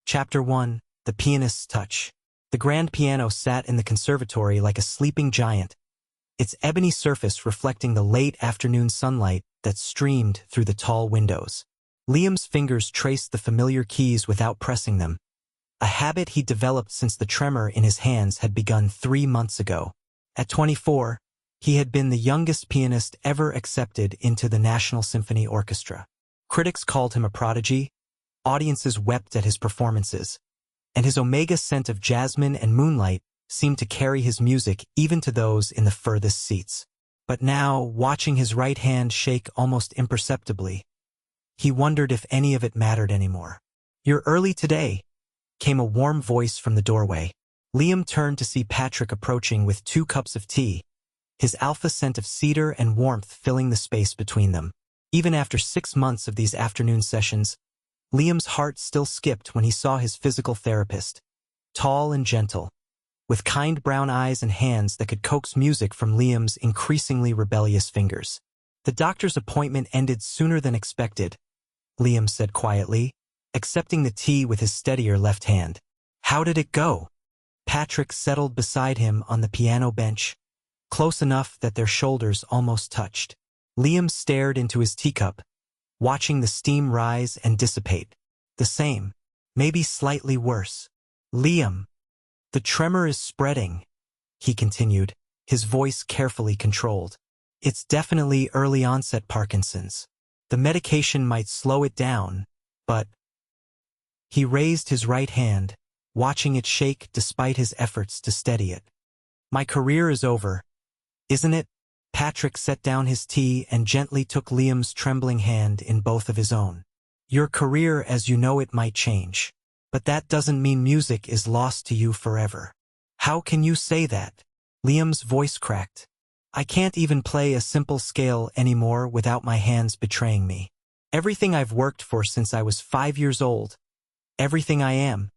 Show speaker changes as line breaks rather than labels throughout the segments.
Chapter 1. The Pianist's Touch. The grand piano sat in the conservatory like a sleeping giant, its ebony surface reflecting the late afternoon sunlight that streamed through the tall windows. Liam's fingers traced the familiar keys without pressing them, a habit he'd developed since the tremor in his hands had begun 3 months ago. At 24, he had been the youngest pianist ever accepted into the National Symphony Orchestra. Critics called him a prodigy, audiences wept at his performances, and his omega scent of jasmine and moonlight seemed to carry his music even to those in the furthest seats. But now, watching his right hand shake almost imperceptibly, he wondered if any of it mattered anymore. "You're early today," came a warm voice from the doorway. Liam turned to see Patrick approaching with 2 cups of tea, his alpha scent of cedar and warmth filling the space between them. Even after 6 months of these afternoon sessions, Liam's heart still skipped when he saw his physical therapist, tall and gentle, with kind brown eyes and hands that could coax music from Liam's increasingly rebellious fingers. "The doctor's appointment ended sooner than expected," Liam said quietly, accepting the tea with his steadier left hand. "How did it go?" Patrick settled beside him on the piano bench, close enough that their shoulders almost touched. Liam stared into his teacup, watching the steam rise and dissipate. "The same, maybe slightly worse." "Liam, the tremor is spreading," he continued, his voice carefully controlled. "It's definitely early-onset Parkinson's. The medication might slow it down, but—" He raised his right hand, watching it shake despite his efforts to steady it. "My career is over, isn't it?" Patrick set down his tea and gently took Liam's trembling hand in both of his own. "Your career as you know it might change, but that doesn't mean music is lost to you forever." "How can you say that?" Liam's voice cracked. "I can't even play a simple scale anymore without my hands betraying me. Everything I've worked for since I was 5 years old, everything I am."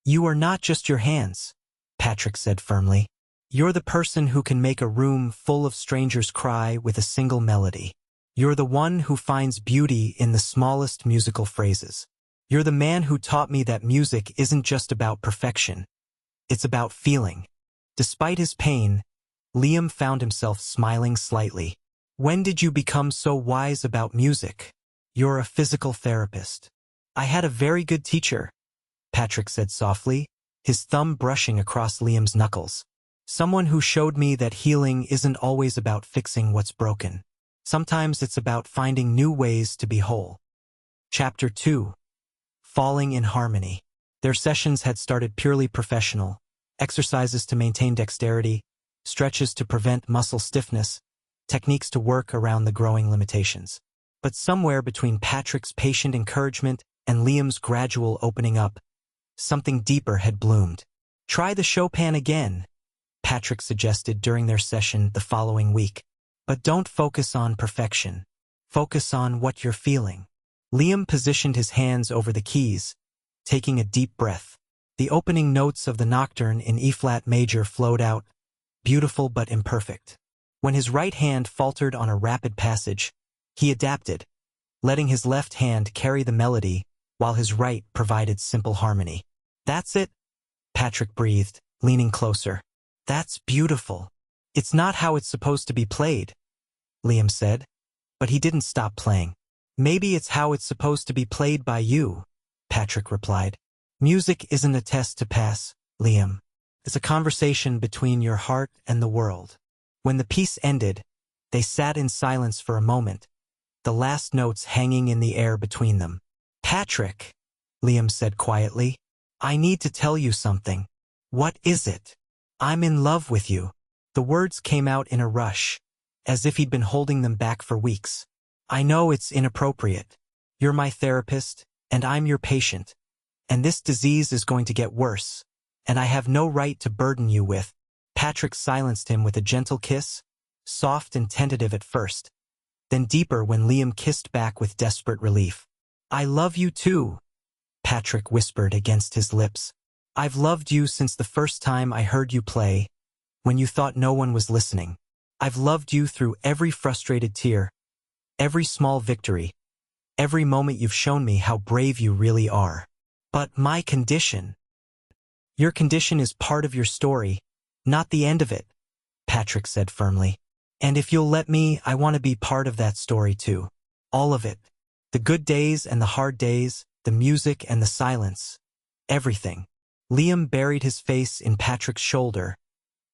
"You are not just your hands," Patrick said firmly. "You're the person who can make a room full of strangers cry with a single melody. You're the one who finds beauty in the smallest musical phrases. You're the man who taught me that music isn't just about perfection. It's about feeling." Despite his pain, Liam found himself smiling slightly. "When did you become so wise about music?" "You're a physical therapist." "I had a very good teacher," Patrick said softly, his thumb brushing across Liam's knuckles. "Someone who showed me that healing isn't always about fixing what's broken. Sometimes it's about finding new ways to be whole." Chapter 2. Falling in Harmony. Their sessions had started purely professional, exercises to maintain dexterity, stretches to prevent muscle stiffness, techniques to work around the growing limitations. But somewhere between Patrick's patient encouragement and Liam's gradual opening up, something deeper had bloomed. "Try the Chopin again," Patrick suggested during their session the following week. "But don't focus on perfection. Focus on what you're feeling." Liam positioned his hands over the keys, taking a deep breath. The opening notes of the nocturne in E-flat major flowed out, beautiful but imperfect. When his right hand faltered on a rapid passage, he adapted, letting his left hand carry the melody while his right provided simple harmony. "That's it," Patrick breathed, leaning closer. "That's beautiful." "It's not how it's supposed to be played," Liam said, but he didn't stop playing. "Maybe it's how it's supposed to be played by you," Patrick replied. "Music isn't a test to pass, Liam. It's a conversation between your heart and the world." When the piece ended, they sat in silence for a moment, the last notes hanging in the air between them. "Patrick," Liam said quietly, "I need to tell you something." "What is it?" "I'm in love with you." The words came out in a rush, as if he'd been holding them back for weeks. "I know it's inappropriate. You're my therapist, and I'm your patient. And this disease is going to get worse, and I have no right to burden you with." Patrick silenced him with a gentle kiss, soft and tentative at first, then deeper when Liam kissed back with desperate relief. "I love you too," Patrick whispered against his lips. "I've loved you since the first time I heard you play, when you thought no one was listening. I've loved you through every frustrated tear, every small victory, every moment you've shown me how brave you really are." But my condition. Your condition is part of your story, not the end of it, Patrick said firmly. And if you'll let me, I want to be part of that story too. All of it. The good days and the hard days, the music and the silence. Everything. Liam buried his face in Patrick's shoulder,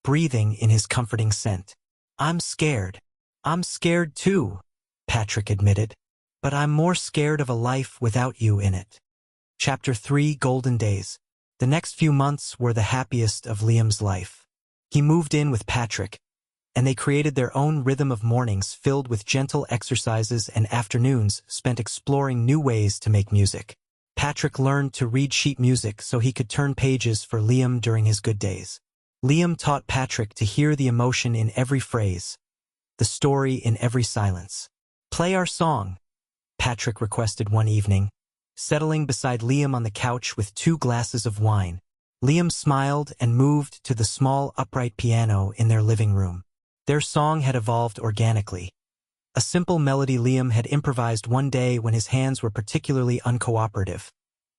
breathing in his comforting scent. I'm scared. I'm scared too, Patrick admitted. But I'm more scared of a life without you in it. Chapter 3, Golden Days. The next few months were the happiest of Liam's life. He moved in with Patrick, and they created their own rhythm of mornings filled with gentle exercises and afternoons spent exploring new ways to make music. Patrick learned to read sheet music so he could turn pages for Liam during his good days. Liam taught Patrick to hear the emotion in every phrase, the story in every silence. Play our song, Patrick requested one evening, settling beside Liam on the couch with 2 glasses of wine. Liam smiled and moved to the small upright piano in their living room. Their song had evolved organically. A simple melody Liam had improvised one day when his hands were particularly uncooperative,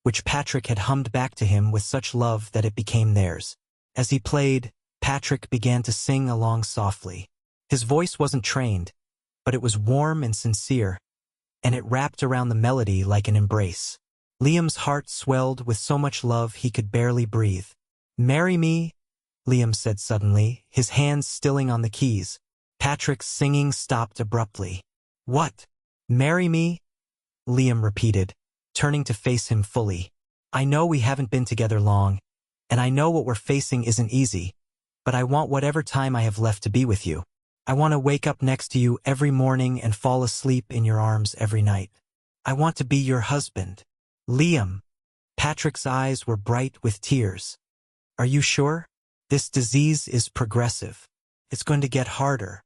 which Patrick had hummed back to him with such love that it became theirs. As he played, Patrick began to sing along softly. His voice wasn't trained, but it was warm and sincere, and it wrapped around the melody like an embrace. Liam's heart swelled with so much love he could barely breathe. "Marry me," Liam said suddenly, his hands stilling on the keys. Patrick's singing stopped abruptly. "What? Marry me?" Liam repeated, turning to face him fully. "I know we haven't been together long, and I know what we're facing isn't easy, but I want whatever time I have left to be with you. I want to wake up next to you every morning and fall asleep in your arms every night. I want to be your husband." "Liam." Patrick's eyes were bright with tears. "Are you sure? This disease is progressive. It's going to get harder."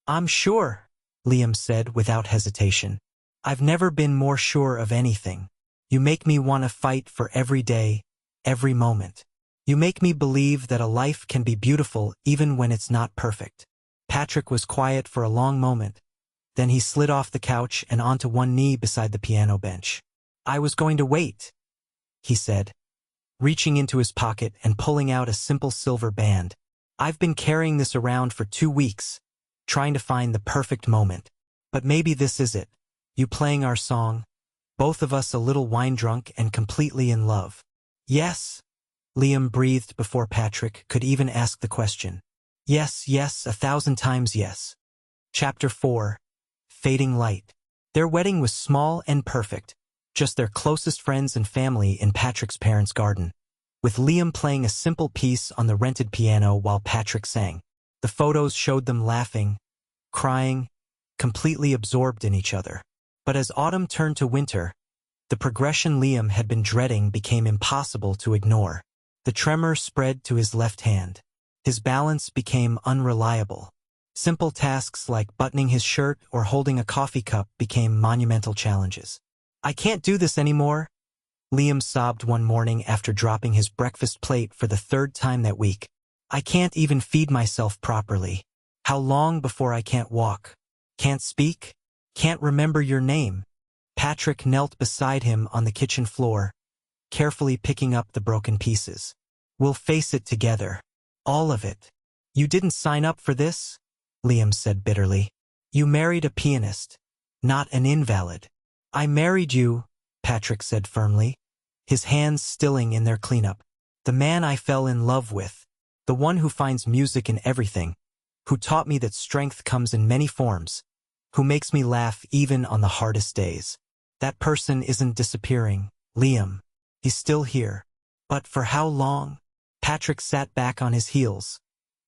"I'm sure," Liam said without hesitation. "I've never been more sure of anything. You make me want to fight for every day, every moment. You make me believe that a life can be beautiful even when it's not perfect." Patrick was quiet for a long moment. Then he slid off the couch and onto one knee beside the piano bench. "I was going to wait," he said, reaching into his pocket and pulling out a simple silver band. "I've been carrying this around for 2 weeks, trying to find the perfect moment. But maybe this is it. You playing our song, both of us a little wine-drunk and completely in love." "Yes," Liam breathed before Patrick could even ask the question. "Yes, yes, 1,000 times yes." Chapter 4, Fading Light. Their wedding was small and perfect, just their closest friends and family in Patrick's parents' garden, with Liam playing a simple piece on the rented piano while Patrick sang. The photos showed them laughing, crying, completely absorbed in each other. But as autumn turned to winter, the progression Liam had been dreading became impossible to ignore. The tremor spread to his left hand. His balance became unreliable. Simple tasks like buttoning his shirt or holding a coffee cup became monumental challenges. "I can't do this anymore," Liam sobbed one morning after dropping his breakfast plate for the 3rd time that week. "I can't even feed myself properly. How long before I can't walk? Can't speak? Can't remember your name?" Patrick knelt beside him on the kitchen floor, carefully picking up the broken pieces. "We'll face it together. All of it. You didn't sign up for this," Liam said bitterly. "You married a pianist, not an invalid." "I married you," Patrick said firmly, his hands stilling in their cleanup. "The man I fell in love with, the one who finds music in everything, who taught me that strength comes in many forms, who makes me laugh even on the hardest days. That person isn't disappearing, Liam. He's still here. But for how long?" Patrick sat back on his heels,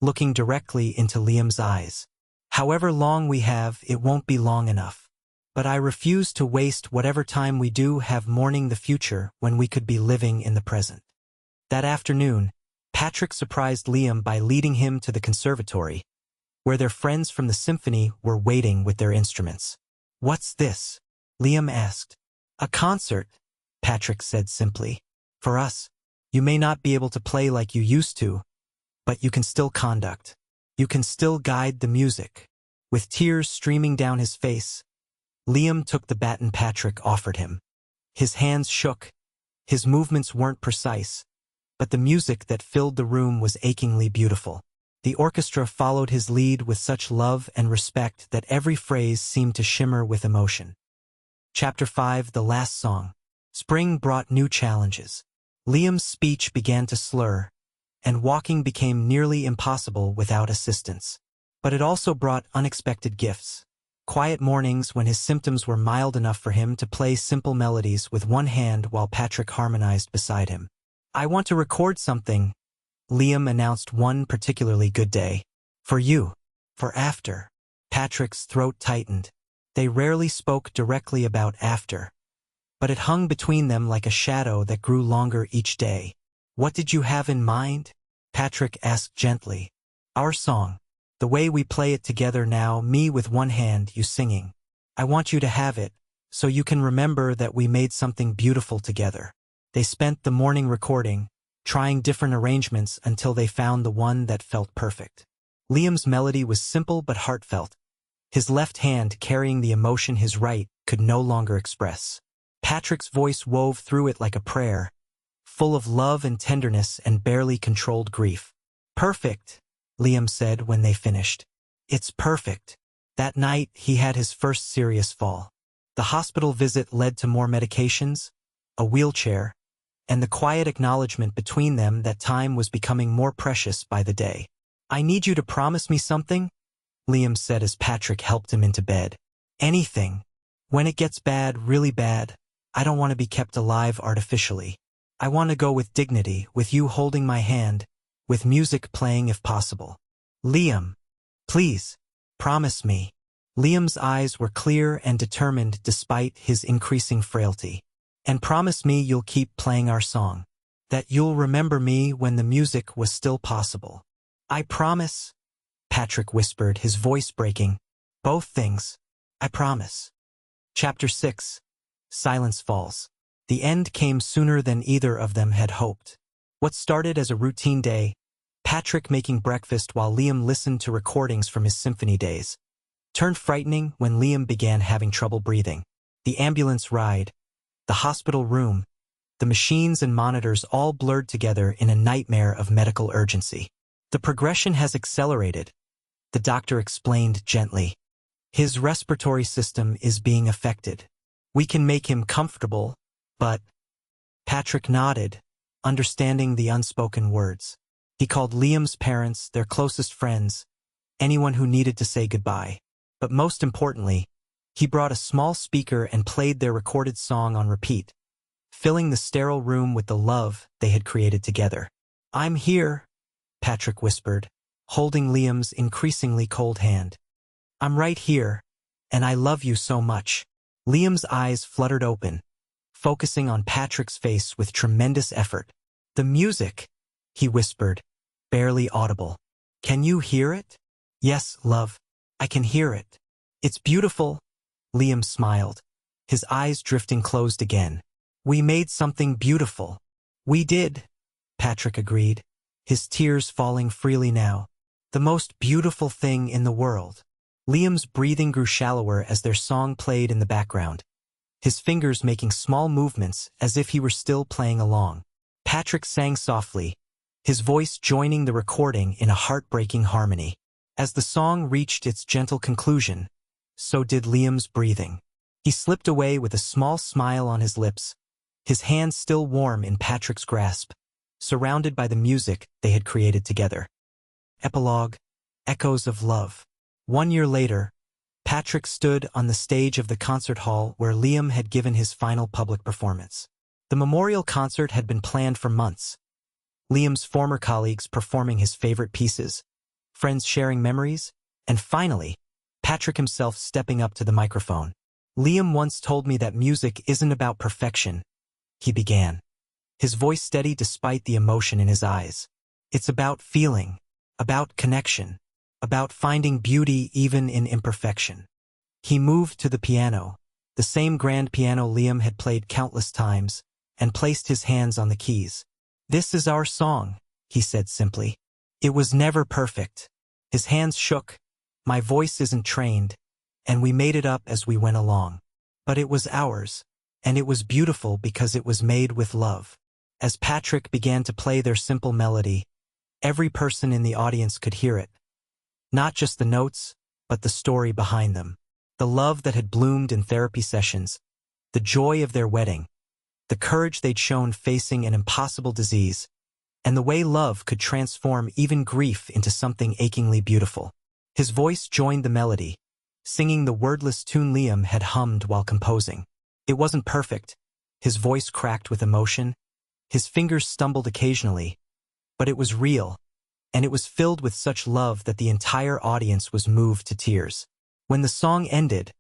looking directly into Liam's eyes. "However long we have, it won't be long enough. But I refuse to waste whatever time we do have mourning the future when we could be living in the present." That afternoon, Patrick surprised Liam by leading him to the conservatory, where their friends from the symphony were waiting with their instruments. "What's this?" Liam asked. "A concert," Patrick said simply. "For us. You may not be able to play like you used to, but you can still conduct. You can still guide the music." With tears streaming down his face, Liam took the baton Patrick offered him. His hands shook, His movements weren't precise, but the music that filled the room was achingly beautiful. The orchestra followed his lead with such love and respect that every phrase seemed to shimmer with emotion. Chapter 5, The Last Song. Spring brought new challenges. Liam's speech began to slur, and walking became nearly impossible without assistance. But it also brought unexpected gifts. Quiet mornings when his symptoms were mild enough for him to play simple melodies with one hand while Patrick harmonized beside him. "I want to record something," Liam announced one particularly good day. "For you. For after." Patrick's throat tightened. They rarely spoke directly about after, but it hung between them like a shadow that grew longer each day. "What did you have in mind?" Patrick asked gently. "Our song. The way we play it together now, me with one hand, you singing. I want you to have it, so you can remember that we made something beautiful together." They spent the morning recording, trying different arrangements until they found the one that felt perfect. Liam's melody was simple but heartfelt, his left hand carrying the emotion his right could no longer express. Patrick's voice wove through it like a prayer, full of love and tenderness and barely controlled grief. "Perfect," Liam said when they finished. "It's perfect." That night, he had his first serious fall. The hospital visit led to more medications, a wheelchair, and the quiet acknowledgement between them that time was becoming more precious by the day. "I need you to promise me something," Liam said as Patrick helped him into bed. "Anything. When it gets bad, really bad, I don't want to be kept alive artificially. I want to go with dignity, with you holding my hand, with music playing if possible. Liam, please, promise me." Liam's eyes were clear and determined despite his increasing frailty. "And promise me you'll keep playing our song. That you'll remember me when the music was still possible." "I promise," Patrick whispered, his voice breaking. "Both things. I promise." Chapter 6. Silence Falls. The end came sooner than either of them had hoped. What started as a routine day, Patrick making breakfast while Liam listened to recordings from his symphony days, turned frightening when Liam began having trouble breathing. The ambulance ride, the hospital room, the machines and monitors all blurred together in a nightmare of medical urgency. "The progression has accelerated," the doctor explained gently. "His respiratory system is being affected. We can make him comfortable, but—" Patrick nodded, understanding the unspoken words. He called Liam's parents, their closest friends, anyone who needed to say goodbye. But most importantly, he brought a small speaker and played their recorded song on repeat, filling the sterile room with the love they had created together. "I'm here," Patrick whispered, holding Liam's increasingly cold hand. "I'm right here, and I love you so much." Liam's eyes fluttered open, focusing on Patrick's face with tremendous effort. "The music," he whispered, barely audible. "Can you hear it?" "Yes, love, I can hear it. It's beautiful." Liam smiled, his eyes drifting closed again. "We made something beautiful." "We did," Patrick agreed, his tears falling freely now. "The most beautiful thing in the world." Liam's breathing grew shallower as their song played in the background, his fingers making small movements as if he were still playing along. Patrick sang softly, his voice joining the recording in a heartbreaking harmony. As the song reached its gentle conclusion, so did Liam's breathing. He slipped away with a small smile on his lips, his hand still warm in Patrick's grasp, surrounded by the music they had created together. Epilogue, Echoes of Love. 1 year later, Patrick stood on the stage of the concert hall where Liam had given his final public performance. The memorial concert had been planned for months. Liam's former colleagues performing his favorite pieces, friends sharing memories, and finally, Patrick himself stepping up to the microphone. "Liam once told me that music isn't about perfection," he began, his voice steady despite the emotion in his eyes. "It's about feeling, about connection, about finding beauty even in imperfection." He moved to the piano, the same grand piano Liam had played countless times, and placed his hands on the keys. "This is our song," he said simply. "It was never perfect." His hands shook. "My voice isn't trained, and we made it up as we went along. But it was ours, And it was beautiful because it was made with love. As Patrick began to play their simple melody, every person in the audience could hear it. Not just the notes, but the story behind them. The love that had bloomed in therapy sessions, the joy of their wedding, the courage they'd shown facing an impossible disease, and the way love could transform even grief into something achingly beautiful. His voice joined the melody, singing the wordless tune Liam had hummed while composing. It wasn't perfect. His voice cracked with emotion. His fingers stumbled occasionally, but it was real, and it was filled with such love that the entire audience was moved to tears. When the song ended,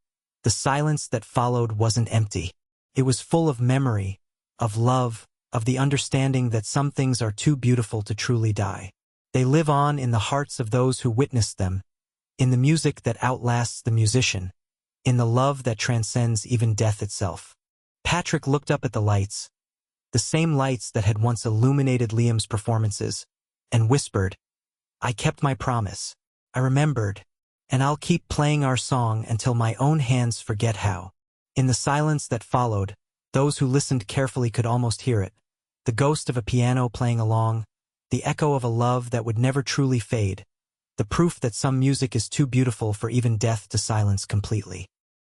the silence that followed wasn't empty. It was full of memory, of love, of the understanding that some things are too beautiful to truly die. They live on in the hearts of those who witnessed them, in the music that outlasts the musician, in the love that transcends even death itself. Patrick looked up at the lights, the same lights that had once illuminated Liam's performances, and whispered, "I kept my promise. I remembered, and I'll keep playing our song until my own hands forget how." In the silence that followed, those who listened carefully could almost hear it, the ghost of a piano playing along, the echo of a love that would never truly fade, the proof that some music is too beautiful for even death to silence completely.